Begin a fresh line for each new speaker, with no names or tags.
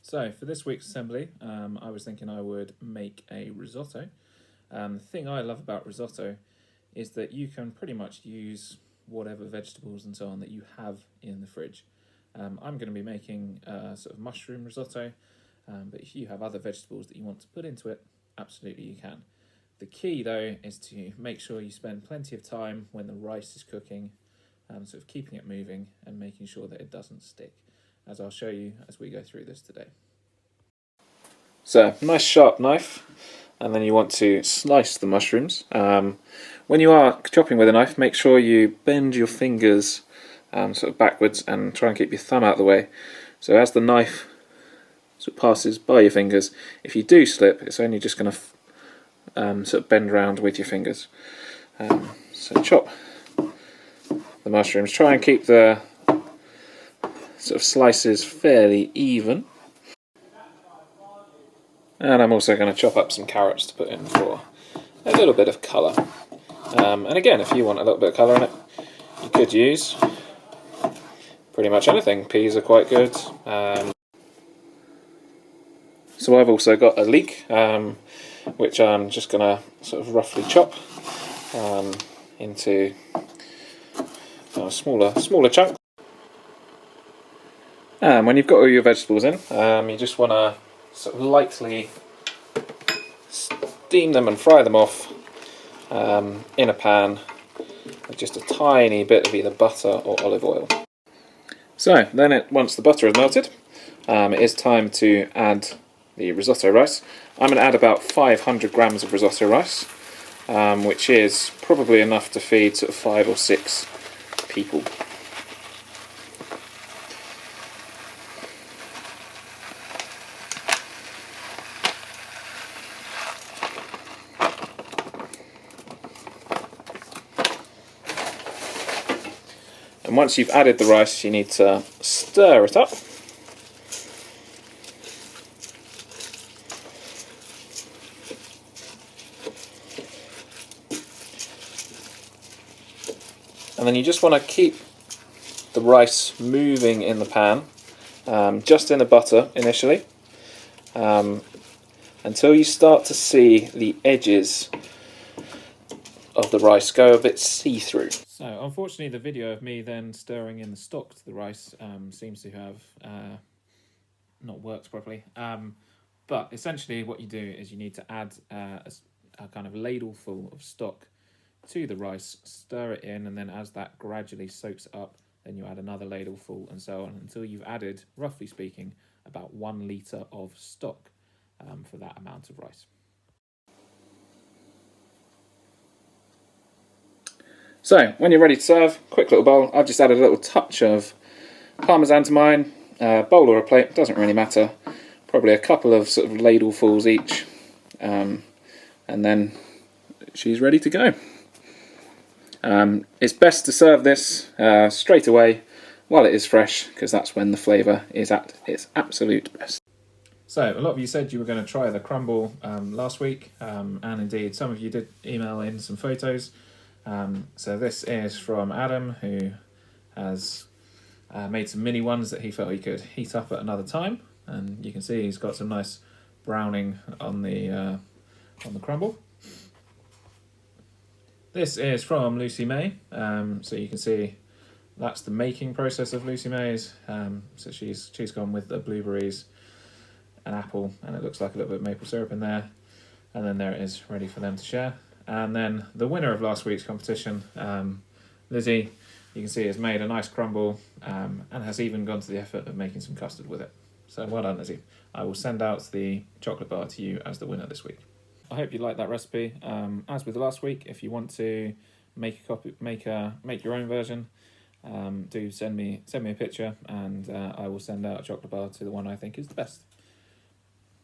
So for this week's assembly, I was thinking I would make a risotto. The thing I love about risotto is that you can pretty much use whatever vegetables and so on that you have in the fridge. I'm going to be making a sort of mushroom risotto, but if you have other vegetables that you want to put into it, absolutely you can. The key though is to make sure you spend plenty of time when the rice is cooking, sort of keeping it moving and making sure that it doesn't stick, as I'll show you as we go through this today. So, nice sharp knife, and then you want to slice the mushrooms. When you are chopping with a knife, make sure you bend your fingers sort of backwards and try and keep your thumb out of the way. So as the knife sort of passes by your fingers, if you do slip, it's only just going to sort of bend around with your fingers. So chop the mushrooms. Try and keep the sort of slices fairly even. And I'm also going to chop up some carrots to put in for a little bit of colour. And again, if you want a little bit of colour in it, you could use pretty much anything. Peas are quite good. So I've also got a leek, which I'm just going to sort of roughly chop into smaller chunks. And when you've got all your vegetables in, you just want to sort of lightly steam them and fry them off in a pan with just a tiny bit of either butter or olive oil. So then once the butter is melted, it is time to add the risotto rice. I'm going to add about 500 grams of risotto rice, which is probably enough to feed sort of 5 or 6 people. And once you've added the rice, you need to stir it up. And then you just want to keep the rice moving in the pan, just in the butter initially, until you start to see the edges of the rice go a bit see-through. So unfortunately the video of me then stirring in the stock to the rice seems to have not worked properly. But essentially what you do is you need to add a kind of ladle full of stock to the rice, stir it in, and then as that gradually soaks up, then you add another ladle full and so on until you've added, roughly speaking, about 1 litre of stock for that amount of rice. So, when you're ready to serve, quick little bowl. I've just added a little touch of Parmesan to mine. Bowl or a plate, doesn't really matter. Probably a couple of sort of ladlefuls each. And then she's ready to go. It's best to serve this straight away while it is fresh, because that's when the flavour is at its absolute best. So, a lot of you said you were going to try the crumble last week, and indeed some of you did email in some photos. So this is from Adam, who has made some mini ones that he felt he could heat up at another time, and you can see he's got some nice browning on the crumble. This is from Lucy May, so you can see that's the making process of Lucy May's. So she's gone with the blueberries, an apple, and it looks like a little bit of maple syrup in there, and then there it is, ready for them to share. And then the winner of last week's competition, Lizzie, you can see has made a nice crumble and has even gone to the effort of making some custard with it. So well done, Lizzie. I will send out the chocolate bar to you as the winner this week. I hope you liked that recipe. As with last week, if you want to make your own version, do send me a picture, and I will send out a chocolate bar to the one I think is the best.